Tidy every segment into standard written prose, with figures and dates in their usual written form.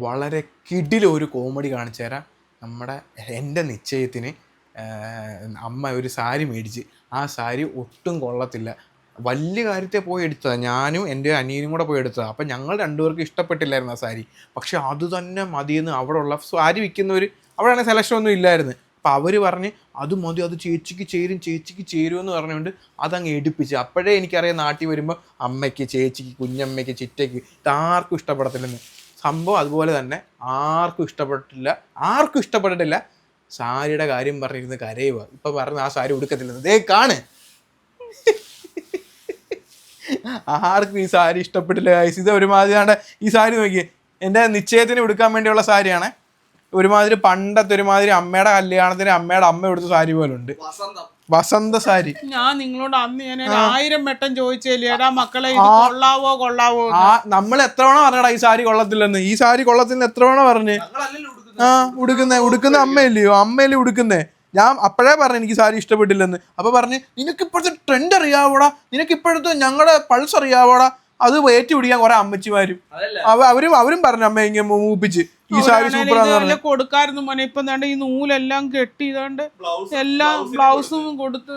വളരെ കിടിലൊരു കോമഡി കാണിച്ചു തരാം. എൻ്റെ നിശ്ചയത്തിന് അമ്മ ഒരു സാരി മേടിച്ച്, ആ സാരി ഒട്ടും കൊള്ളത്തില്ല. വലിയ കാര്യത്തെ പോയി എടുത്തതാണ്, ഞാനും എൻ്റെ അനിയനും കൂടെ പോയി എടുത്തതാണ്. അപ്പം ഞങ്ങൾ രണ്ടുപേർക്കും ഇഷ്ടപ്പെട്ടില്ലായിരുന്നു ആ സാരി. പക്ഷെ അത് തന്നെ മതിയെന്ന് അവിടെ ഉള്ള സാരി വിൽക്കുന്നവർ, അവിടെയാണെങ്കിൽ സെലക്ഷൻ ഒന്നും ഇല്ലായിരുന്നു. അപ്പം അവർ പറഞ്ഞ് അത് മതി, അത് ചേച്ചിക്ക് ചേരുമെന്ന് പറഞ്ഞുകൊണ്ട് അതങ്ങ് എടുപ്പിച്ച്. അപ്പോഴേ എനിക്കറിയാം നാട്ടിൽ വരുമ്പോൾ അമ്മയ്ക്ക്, ചേച്ചിക്ക്, കുഞ്ഞമ്മയ്ക്ക്, ചിറ്റയ്ക്ക് ഇതാർക്കും ഇഷ്ടപ്പെടത്തില്ലെന്ന്. സംഭവം അതുപോലെ തന്നെ ആർക്കും ഇഷ്ടപ്പെട്ടിട്ടില്ല. സാരിയുടെ കാര്യം പറഞ്ഞിരുന്ന് കരയുക. ഇപ്പം പറഞ്ഞ് ആ സാരി ഉടുക്കത്തില്ലെന്ന്. ദേ കാണ്, ആർക്കും ഈ സാരി ഇഷ്ടപ്പെട്ടില്ല ഗൈസ്. ഇത് ഒരുമാതിരി ഈ സാരി നോക്കിയേ, എൻ്റെ നിശ്ചയത്തിന് ഉടുക്കാൻ വേണ്ടിയുള്ള സാരിയാണ്. ഒരുമാതിരി പണ്ടത്തെ ഒരുമാതിരി അമ്മയുടെ കല്യാണത്തിന് അമ്മയുടെ അമ്മ എടുത്ത സാരി പോലെ ഉണ്ട്, വസന്ത സാരി. ഞാൻ നിങ്ങളോട് അന്ന് ഞാൻ 1000 വട്ടം ചോദിച്ചേടാ മക്കളെ, ഇത് കൊള്ളാവോ? നമ്മൾ എത്ര തവണ പറഞ്ഞടാ ഈ സാരി കൊള്ളത്തില്ലെന്ന്. ഈ സാരി കൊള്ളത്തില്ലെന്ന് എത്ര തവണ പറഞ്ഞ്. ഉടുക്കുന്ന അമ്മയല്ലേ ഉടുക്കുന്നേ. ഞാൻ അപ്പോഴേ പറഞ്ഞു എനിക്ക് സാരി ഇഷ്ടപ്പെട്ടില്ലെന്ന്. അപ്പൊ പറഞ്ഞ് നിനക്ക് ഇപ്പോഴത്തെ ട്രെൻഡ് അറിയാവോടാ, നിനക്ക് ഇപ്പോഴത്തെ ഞങ്ങളുടെ പൾസ് അറിയാവോടാ. അത് ഏറ്റി പിടിക്കാൻ കുറെ അമ്മച്ചിമാരും അവരും പറഞ്ഞു അമ്മ ഇങ്ങനെ മൂപ്പിച്ച് ഈ സാരി സൂപ്പറാന്ന് കൊടുക്കായിരുന്നു മോനെ. ഇപ്പൊ ഈ നൂലെല്ലാം കെട്ടി എല്ലാം ബ്ലൗസും കൊടുത്ത്.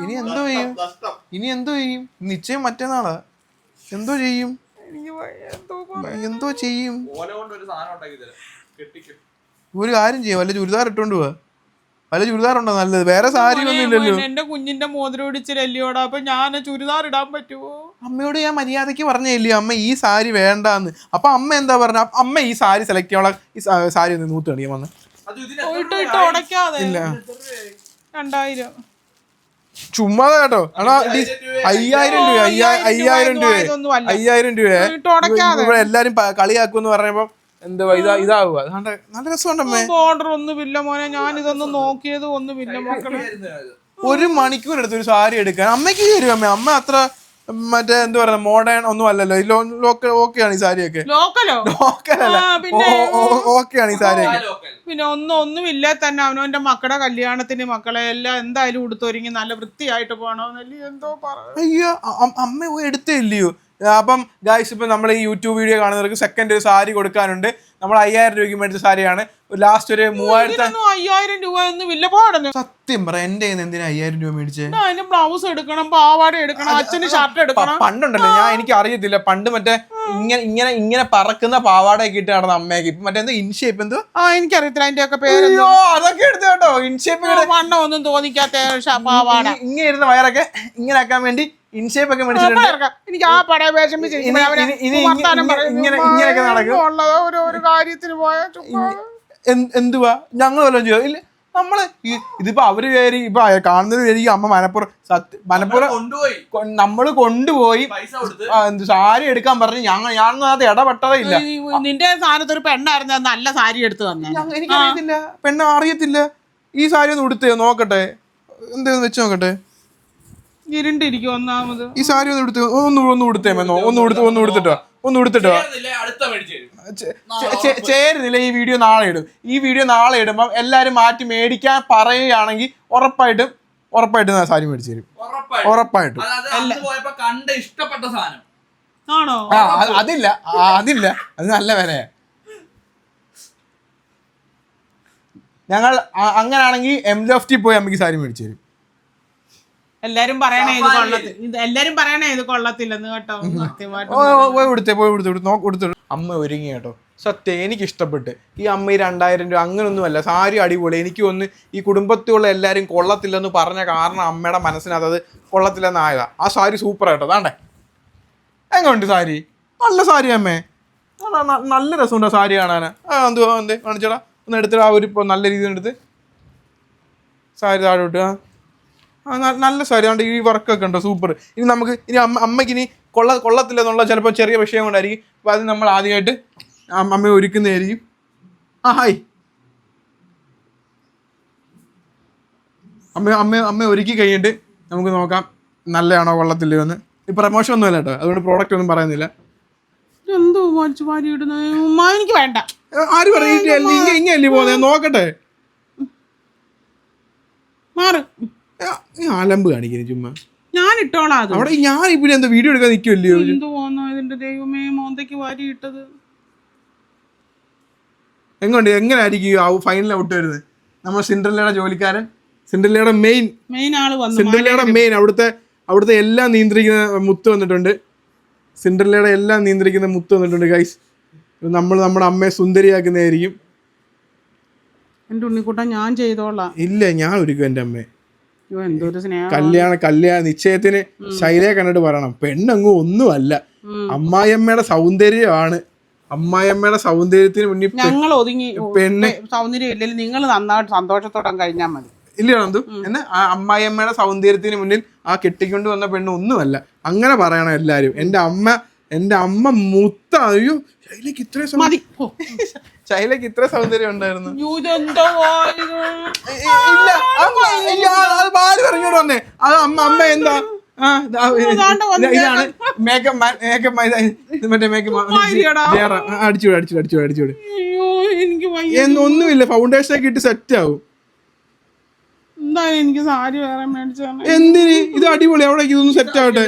ഇനി എന്തോ ചെയ്യും? നിശ്ചയം മറ്റന്നാളാ. എന്തോ ചെയ്യും? ഒരു കാര്യം ചെയ്യും, വല്ല ചുരിദാർ ഇട്ടോണ്ട് പോവാ. വല്ല ചുരിദാറുണ്ടോ നല്ലത്? വേറെ സാരി ഒന്നും ഇല്ലല്ലോ. എന്റെ കുഞ്ഞിന്റെ മോതിരം ഇടിച്ചില്ലല്ലോടാ, അപ്പൊ ഞാൻ ചുരിദാർ ഇടാൻ പറ്റുമോ? അമ്മയോട് ഞാൻ മര്യാദക്ക് പറഞ്ഞില്ലയോ അമ്മ ഈ സാരി വേണ്ടാന്ന്. അപ്പൊ അമ്മ എന്താ പറഞ്ഞ? അമ്മ ഈ സാരി സെലക്ട് ചെയ്യാനുള്ള ഈ സാരി ഒന്ന് നൂത്ത് കാണിക്കാൻ വന്ന് ഉടക്കാതെ 2000 ചുമ്മാ കേട്ടോ. 5000 രൂപ എല്ലാരും കളിയാക്കുമെന്ന് പറഞ്ഞപ്പോ എന്താ ഇതാവുക. നല്ല രസമുണ്ടമ്മേ. ബോർഡർ ഒന്നുമില്ല മോനെ, ഞാൻ ഇതൊന്നും നോക്കിയത് ഒന്നുമില്ല മക്കളെ. 1 മണിക്കൂർ എടുത്ത് ഒരു സാരി എടുക്കാൻ അമ്മയ്ക്ക് തരും. അമ്മ അത്ര മറ്റേ എന്താ പറയുക മോഡേൺ ഒന്നും അല്ലല്ലോ. ഓക്കെയാണ് ഈ സാരിയൊക്കെ. ഓക്കെയാണ് ഈ സാരിയൊക്കെ. പിന്നെ ഒന്നുമില്ല തന്നെ അവനവന്റെ മക്കളുടെ കല്യാണത്തിന് മക്കളെ എല്ലാം എന്തായാലും ഉടുത്തൊരുങ്ങി നല്ല വൃത്തിയായിട്ട് പോണോന്നല്ലേ എന്തോ പറഞ്ഞു. അയ്യോ അമ്മ എടുത്തേ ഇല്ലയോ? അപ്പം ഗായ്സ്, ഇപ്പം നമ്മൾ ഈ യൂട്യൂബ് വീഡിയോ കാണുന്നവർക്ക് സെക്കൻഡ് ഒരു സാരി കൊടുക്കാനുണ്ട്. നമ്മൾ 5000 രൂപയ്ക്ക് മേടിച്ച സാരിയാണ്. ലാസ്റ്റ് ഒരു 5000 രൂപ ഒന്നും ഇല്ല പോടുന്നു. സത്യം പറ, എന്റെ എന്തിനാ 5000 രൂപ മേടിച്ചേ? അതിന് ബ്ലൗസ് എടുക്കണം, പാവാട എടുക്കണം, അച്ഛന് ഷർട്ട് എടുക്കണം. പണ്ടുണ്ടല്ലോ, എനിക്ക് അറിയത്തില്ല, പണ്ട് മറ്റേ ഇങ്ങനെ പറക്കുന്ന പാവാടയൊക്കെ ഇട്ട് നടന്ന അമ്മയൊക്കെ ഇപ്പൊ മറ്റേ ഇൻഷേപ്പ് എന്തോ എനിക്കറിയത്തില്ല അതിന്റെ ഒക്കെ പേര്. അതൊക്കെ എടുത്തു കേട്ടോ. ഇൻഷേപ്പ് വണ്ണം ഒന്നും തോന്നിക്കാത്ത പാവാട, ഇങ്ങനെ ഇരുന്ന വയറൊക്കെ ഇങ്ങനെ ആക്കാൻ വേണ്ടി ഇൻഷേപ്പ് ഒക്കെ മേടിച്ചിട്ടുണ്ട്. എനിക്ക് ആ പട ഇങ്ങനെയൊക്കെ നടക്കും. ഒരു കാര്യത്തിന് പോയാ എന്തുവാ ഞങ്ങൾ വല്ലതും ചെയ്യോ? ഇല്ല. ഇതിപ്പോ അവര് കയറി ഇപ്പൊ കാണുന്നത് കയറി അമ്മ മനപ്പുറം നമ്മള് കൊണ്ടുപോയി സാരി എടുക്കാൻ പറഞ്ഞു. ഞാനൊന്നും അത് ഇടപെട്ടതേ ഇല്ല. നിന്റെ സ്ഥാനത്ത് ഒരു പെണ്ണായിരുന്നു നല്ല സാരി എടുത്തു തന്നെ. എനിക്കറിയത്തില്ല, പെണ്ണ അറിയത്തില്ല. ഈ സാരി ഒന്ന് ഉടുത്തേ നോക്കട്ടെ, എന്തേന്ന് വെച്ച് നോക്കട്ടെ. ഇരുണ്ടിരിക്കും ഒന്നാമത്. ഈ സാരി ഒന്ന് എടുത്ത് ഒന്ന് ഉടുത്തേമെന്നോ? ഒന്ന് ഉടുത്തിട്ടോ ചേരുന്നില്ല. ഈ വീഡിയോ നാളെ ഇടുമ്പം എല്ലാരും മാറ്റി മേടിക്കാൻ പറയുകയാണെങ്കിൽ ഉറപ്പായിട്ടും സാരി മേടിച്ചു തരും. ഉറപ്പായിട്ടും. ആണോ? അതില്ല അത് നല്ല വിലയാ. ഞങ്ങൾ അങ്ങനാണെങ്കിൽ എംലോഫ്റ്റിൽ പോയി അമ്മയ്ക്ക് സാരി മേടിച്ചു തരും. എല്ലാരും പറയണേ ഇത് കൊള്ളത്തില്ലെന്ന് കേട്ടോ. പോയി അമ്മ ഒരുങ്ങി കേട്ടോ. സത്യം എനിക്ക് ഇഷ്ടപ്പെട്ട്. ഈ അമ്മ 2000 രൂപ അങ്ങനൊന്നുമല്ല, സാരി അടിപൊളി. എനിക്ക് ഒന്ന് ഈ കുടുംബത്തിലുള്ള എല്ലാവരും കൊള്ളത്തില്ലെന്ന് പറഞ്ഞ കാരണം അമ്മയുടെ മനസ്സിനകത്ത് അത് കൊള്ളത്തില്ലെന്നായതാ. ആ സാരി സൂപ്പർ ആയിട്ടോ. അതാണ്ടേ എങ്ങനെയുണ്ട് സാരി? നല്ല സാരി അമ്മേ, നല്ല രസമുണ്ടോ സാരി കാണാൻ? എന്തേ കാണിച്ചോടാ, ഒന്ന് എടുത്തിട്ട് ആ ഒരു ഇപ്പോൾ നല്ല രീതിയിൽ എടുത്ത് സാരി താഴെ ഇട്ട്. നല്ല സാരി ആണ്. ഈ വർക്കൊക്കെ ഉണ്ടോ സൂപ്പർ. ഇനി അമ്മയ്ക്ക് ഇനി കൊള്ളത്തില്ലെന്നുള്ള ചിലപ്പോൾ ചെറിയ വിഷയം കൊണ്ടായിരിക്കും. അപ്പോൾ അത് നമ്മൾ ആദ്യമായിട്ട് അമ്മ ഒരുക്കുന്നതായിരിക്കും. ഹായ് അമ്മ ഒരുക്കി കഴിഞ്ഞിട്ട് നമുക്ക് നോക്കാം നല്ലതാണോ കൊള്ളത്തില്ലയോ എന്ന്. ഈ പ്രമോഷൻ ഒന്നും അല്ല കേട്ടോ, അതുകൊണ്ട് പ്രോഡക്റ്റ് ഒന്നും പറയുന്നില്ല. എന്തോ എനിക്ക് വേണ്ട. ആര് പറയില്ല, ഇങ്ങനെ പോകുന്നേ നോക്കട്ടെ. അലമ്പ് കാണിക്കുന്നു ചുമ്മാ. ഞാൻ ഇട്ടോളാം അവിടെ. ഞാൻ ഇവിടെ എന്താ വീഡിയോ എടുക്കാൻ നിൽക്കുമല്ലോ. ഇതിന്റെ ദൈവമേ മോന്തയ്ക്ക് വാരി ഇട്ടത്. എങ്ങനെ ആയിരിക്കും ആ ഫൈനൽ ഔട്ട് വരുന്നത്? നമ്മൾ സിൻഡ്രല്ലയുടെ ജോലിക്കാരൻ, സിൻഡ്രല്ലയുടെ മെയിൻ ആള് വന്നു. സിൻഡ്രല്ലയുടെ അവിടുത്തെ എല്ലാം നിയന്ത്രിക്കുന്ന മുത്ത് വന്നിട്ടുണ്ട്. സിൻഡ്രല്ലയുടെ എല്ലാം നിയന്ത്രിക്കുന്ന മുത്ത് വന്നിട്ടുണ്ട് ഗൈസ്. നമ്മൾ നമ്മുടെ അമ്മയെ സുന്ദരിയാക്കുന്നതായിരിക്കും. എന്റെ ഉണ്ണിക്കുട്ടൻ ഞാൻ ചെയ്തോളാം. ഇല്ല, ഞാൻ ഒരുക്കും എൻ്റെ അമ്മയെ. എന്തൊരു സ്നേഹം. കല്യാണ നിശ്ചയത്തിന് ശൈലയെ കണ്ടിട്ട് പറയണം, പെണ്ണങ്ങും ഒന്നുമല്ല, അമ്മായിയമ്മയുടെ സൗന്ദര്യമാണ്. അമ്മായിയമ്മയുടെ സൗന്ദര്യത്തിന് മുന്നിൽ ഞങ്ങൾ ഒതുങ്ങി പെണ്ണ് സൗന്ദര്യം ഇല്ലെങ്കിൽ നിങ്ങൾ നന്നായിട്ട് സന്തോഷത്തോടെ കഴിഞ്ഞാൽ മതി. ഇല്ല നന്ദു, എന്നെ ആ അമ്മായിയമ്മയുടെ സൗന്ദര്യത്തിന് മുന്നിൽ ആ കെട്ടിക്കൊണ്ട് വന്ന പെണ്ണ് ഒന്നുമല്ല, അങ്ങനെ പറയണം എല്ലാരും. എൻ്റെ അമ്മ മുത്തയ്യോ ശൈലക്ക് ഇത്ര സൗന്ദര്യം ഉണ്ടായിരുന്നു. പറഞ്ഞോട് വന്നേ അത് അമ്മ എന്താ ഇതാണ് അടിച്ചോട് ഒന്നുമില്ല, ഫൗണ്ടേഷനൊക്കെ ഇട്ട് സെറ്റ് ആവും. എനിക്ക് സാരി വേറെ മേടിച്ചാണ്. എന്തിന്? ഇത് അടിപൊളി, അവിടെ ഇതൊന്നും സെറ്റ് ആവട്ടെ.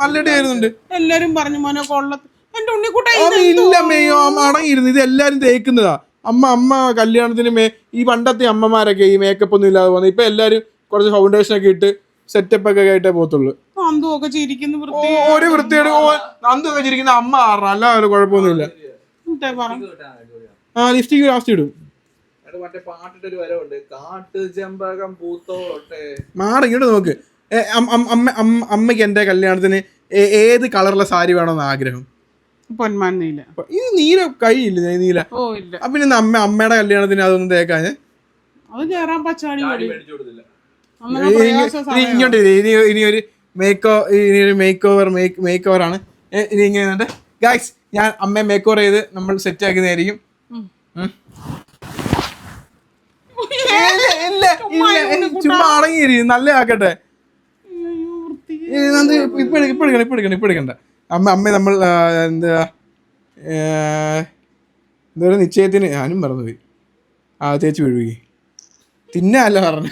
നല്ലതായിരുന്നുണ്ട്. എല്ലാരും പറഞ്ഞു മോനെ കൊള്ളത്ത്. എന്റെ ഉണ്ണിക്കുട്ടൻ ഇല്ല മേയോ അടങ്ങിയിരുന്നു, ഇത് എല്ലാരും തേക്കുന്നതാ. അമ്മ കല്യാണത്തിന് ഈ പണ്ടത്തെ അമ്മമാരൊക്കെ ഈ മേക്കപ്പ് ഒന്നും ഇല്ലാതെ പോകുന്നത്. ഇപ്പൊ എല്ലാരും കുറച്ച് ഫൗണ്ടേഷൻ ഒക്കെ ഇട്ട് സെറ്റപ്പ് ഒക്കെ ആയിട്ടേ പോകത്തുള്ളൂ. ഒരു വൃത്തിയോട് നന്ദൊക്കെ ചിരിക്കുന്ന അമ്മ ആറണം, അല്ലാതെ കുഴപ്പമൊന്നുമില്ല. ലിപ്സ്റ്റിക് ലാസ്റ്റ് ഇടും. മാറി ഇങ്ങോട്ട് നോക്ക്. അമ്മയ്ക്ക് എന്റെ കല്യാണത്തിന് ഏത് കളറിലെ സാരി വേണമെന്ന് ആഗ്രഹം? പൊന്മാൻ നീല. ഇത് നീല കഴിയില്ല, നീല. പിന്നെ അമ്മയുടെ കല്യാണത്തിന് അതൊന്നും തേക്കാഞ്ഞ് ഇങ്ങോട്ട് ഇനി ഒരു മേക്ക് ഓവർ ആണ്. ഇനി ഇങ്ങനെ ഗൈസ്, ഞാൻ അമ്മയെ മേക്ക് ഓവർ ചെയ്ത് നമ്മൾ സെറ്റ് ആക്കുന്നതായിരിക്കും. ചുമ്മാ അടങ്ങിയിരിക്കും, നല്ല ആക്കട്ടെ. ഇപ്പൊ എടുക്കണ്ട. അമ്മ നമ്മൾ എന്താ നിശ്ചയത്തിന് ഞാനും മറന്നുപോയി. തേച്ച് വീഴുകി തിന്നല്ല പറഞ്ഞു.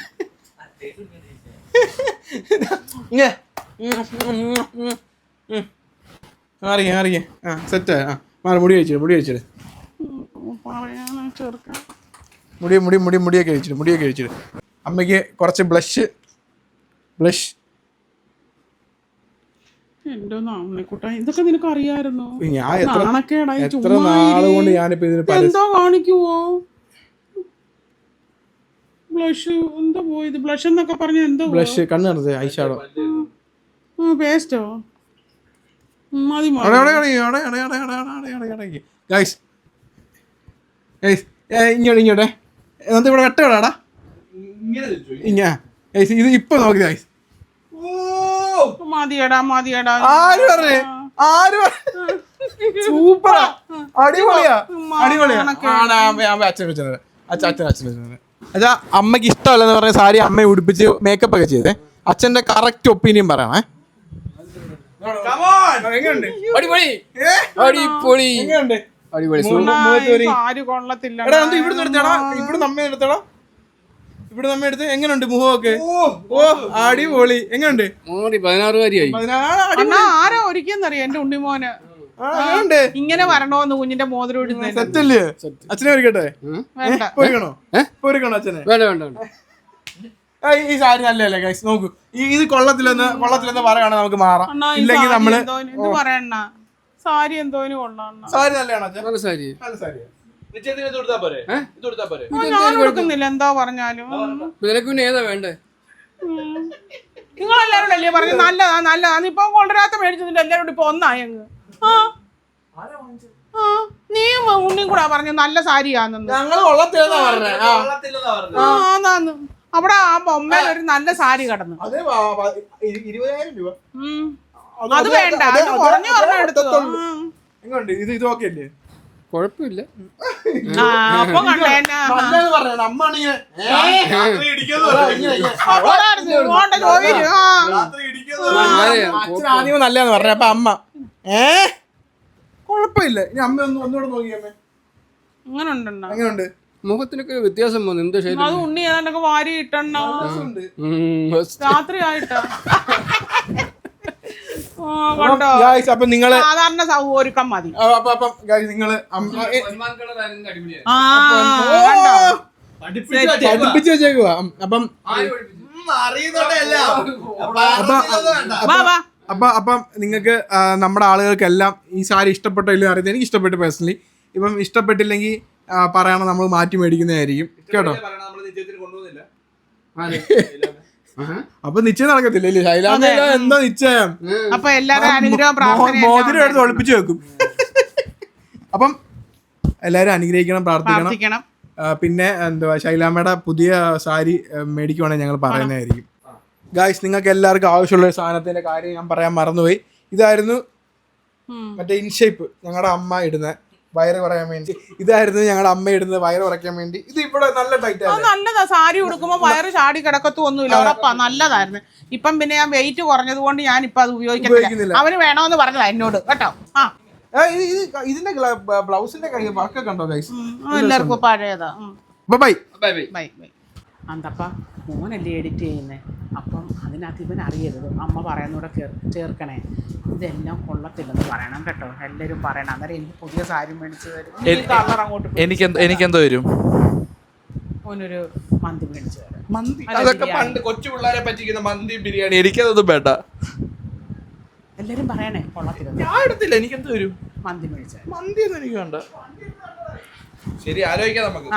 അറിയാം സെറ്റ്. മുടി കഴിച്ചിട്ട് മുടിയൊക്കെ കഴിച്ചിട്ട് അമ്മയ്ക്ക് കുറച്ച് ബ്ലഷ്. ഇതൊക്കെ നിനക്ക് അറിയാമായിരുന്നോ? ഞാൻ എത്ര നാള് കൊണ്ട് ഞാനിപ്പോ ഇതിന് എന്തോ കാണിക്കുവോ? ബ്ലഷ് എന്താ പോയത്? ബ്ലഷ് എന്നൊക്കെ പറഞ്ഞ എന്തോ ബ്ലഷ് കണ്ണ് കാണുന്നത് ഐഷാഡോ പേസ്റ്റോ മതി. ഇങ്ങോട്ടെ എന്നിട്ട് ഇവിടെ വെട്ടടാ. ഇത് ഇപ്പൊ നോക്കി ഗൈസ്. മതിയടാ. ആര് സൂപ്പറാ, അടിപൊളിയാ. അച്ഛാ അമ്മക്ക് ഇഷ്ടമല്ലെന്ന് പറഞ്ഞ സാരി അമ്മയെ ഉടുപ്പിച്ച് മേക്കപ്പ് ഒക്കെ ചെയ്തേ. അച്ഛന്റെ കറക്റ്റ് ഒപ്പീനിയൻ പറയണേ. ഇവിടെ നമ്മ എടുത്ത് എങ്ങനെയുണ്ട് മുഖമൊക്കെ? ഓ അടിപൊളി. എങ്ങനെയുണ്ട്? 16 ആരാ ഒരിക്കന്നറിയാം എന്റെ ഉണ്ണിമോന് ഇങ്ങനെ വരണോന്ന് കുഞ്ഞിന്റെ മോതിരം ഇടുന്നത്. സെറ്റല്ലേ? അച്ഛനെ ഒരുക്കട്ടെ? ഒരുക്കണോ അച്ഛനെ? ഈ സാരി നല്ലല്ലേ ഗൈസ്? നോക്കൂ, ഇത് കൊള്ളത്തിലെന്ന് പറയണ നമുക്ക് മാറാം. ഇല്ലെങ്കിൽ നമ്മള് പറയണ സാരി എന്തോന് കൊള്ളാം. സാരി നല്ലതാണോ അച്ഛൻ? നല്ല സാരി. ഞാൻ കൊടുക്കുന്നില്ല എന്താ പറഞ്ഞാലും. ഏതാ വേണ്ടേ? നിങ്ങളെല്ലാരും അല്ലേ പറഞ്ഞു നല്ലതാ. ഇപ്പൊ കൊണ്ടുവരാത്ത മേടിച്ചതിന്റെ എല്ലാവരും ഇപ്പൊ ഒന്നായങ്ങ്. നീ ഉണ്ണിയും കൂടാ പറഞ്ഞു നല്ല സാരിയാന്ന്. അവിടെ ആ ബൊമ്മയിൽ ഒരു നല്ല സാരി കിടന്നു. അത് വേണ്ട, അത് കുറഞ്ഞു എടുത്തു. കൊഴപ്പില്ല. അപ്പൊ നല്ലതെന്ന് പറഞ്ഞ അപ്പൊ അമ്മ കൊഴപ്പില്ല. ഇനി അമ്മ ഒന്നുകൂടെ നോക്കിയമ്മേ. എങ്ങനെയുണ്ട്? മുഖത്തിനൊക്കെ വ്യത്യാസം വന്നു. എന്താ ശൈലി? അത് ഉണ്ണി ഏതാണ്ടൊക്കെ വാരി ഇട്ടണ്ണ രാത്രി ആയിട്ടാ. കണ്ടോ അപ്പൊ നിങ്ങള് സാധാരണ ഒരുക്കം മതി. അപ്പം നിങ്ങള് പഠിപ്പിച്ചു വെച്ചേക്കുവാ. അപ്പം അപ്പം നിങ്ങൾക്ക് നമ്മുടെ ആളുകൾക്കെല്ലാം ഈ സാരി ഇഷ്ടപ്പെട്ടില്ല അറിയാം. എനിക്ക് ഇഷ്ടപ്പെട്ടു പേഴ്സണലി. ഇപ്പം ഇഷ്ടപ്പെട്ടില്ലെങ്കിൽ പറയണം, നമ്മൾ മാറ്റി മേടിക്കുന്നതായിരിക്കും കേട്ടോ. അപ്പൊ നിശ്ചയം നടക്കത്തില്ല ഇല്ലേ ശൈലാമ്മ? എന്താ നിശ്ചയം? അപ്പൊ എല്ലാരും അനുഗ്രഹം മോതിരം എടുത്ത് ഒളിപ്പിച്ചു വെക്കും. അപ്പം എല്ലാരും അനുഗ്രഹിക്കണം, പ്രാർത്ഥിക്കണം. പിന്നെ എന്തുവാ ശൈലാമ്മയുടെ പുതിയ സാരി മേടിക്കുവാണെങ്കിൽ ഞങ്ങൾ പറയുന്നതായിരിക്കും. ഗായ്സ്, നിങ്ങൾക്ക് എല്ലാവർക്കും ആവശ്യമുള്ള സാധനത്തിന്റെ കാര്യം ഞാൻ പറയാൻ മറന്നുപോയി. ഇതായിരുന്നു മറ്റേ ഇൻഷേപ്പ് ഞങ്ങളുടെ അമ്മ ഇടുന്ന വയറ് കുറയാൻ വേണ്ടി. ഇതായിരുന്നു ഞങ്ങളുടെ അമ്മ ഇടുന്നത് വയറ് കുറയ്ക്കാൻ വേണ്ടി. ഇത് ഇവിടെ നല്ല ടൈറ്റ് ആണ്. നല്ലതാ. സാരി ഉടുക്കുമ്പോ വയറ് ചാടി കിടക്കത്തൊന്നുമില്ല. ഉറപ്പാ, നല്ലതായിരുന്നു. ഇപ്പം പിന്നെ ഞാൻ വെയിറ്റ് കുറഞ്ഞത് കൊണ്ട് ഞാൻ ഇപ്പൊ അത് ഉപയോഗിക്കുന്നില്ല. അവന് വേണമെന്ന് പറഞ്ഞതാ എന്നോട് കേട്ടോ. ഇതിന്റെ ബ്ലൗസിന്റെ വർക്കൊക്കെ ഉണ്ടോ ഗൈസ്? എല്ലാവർക്കും പഴയതാ. Bye bye bye. അന്തപ്പ മോനല്ലേ എഡിറ്റ് ചെയ്യുന്നേ, അപ്പം അതിനകത്ത് ഇവൻ അറിയരുത്. അമ്മ പറയുന്നൂടെ ചേർക്കണേ. ഇതെല്ലാം കൊള്ളത്തില്ലെന്ന് പറയണം കേട്ടോ. എല്ലാവരും പറയണം. അന്നേരം എനിക്ക് പുതിയ സാരി മേടിച്ച് തരും. കളർ അങ്ങോട്ട് എനിക്കെന്തോ വരും. മോനൊരു മന്തി മേടിച്ച് തരാം. മന്തി അതൊക്കെ പണ്ട് കൊച്ചു പിള്ളേരെ പറ്റിക്കുന്ന മന്തി ബിരിയാണി. എനിക്കതൊന്നും വേണ്ട. എല്ലാരും പറയണേ കൊള്ളത്തില്ലെന്ന്. ഞാൻ എടുത്തില്ല. എനിക്കെന്തോ വരും. മന്തി മേടിച്ച മന്തി ഒന്നും എനിക്ക് വേണ്ട. ശരി, ആലോചിക്കാം നമുക്ക്.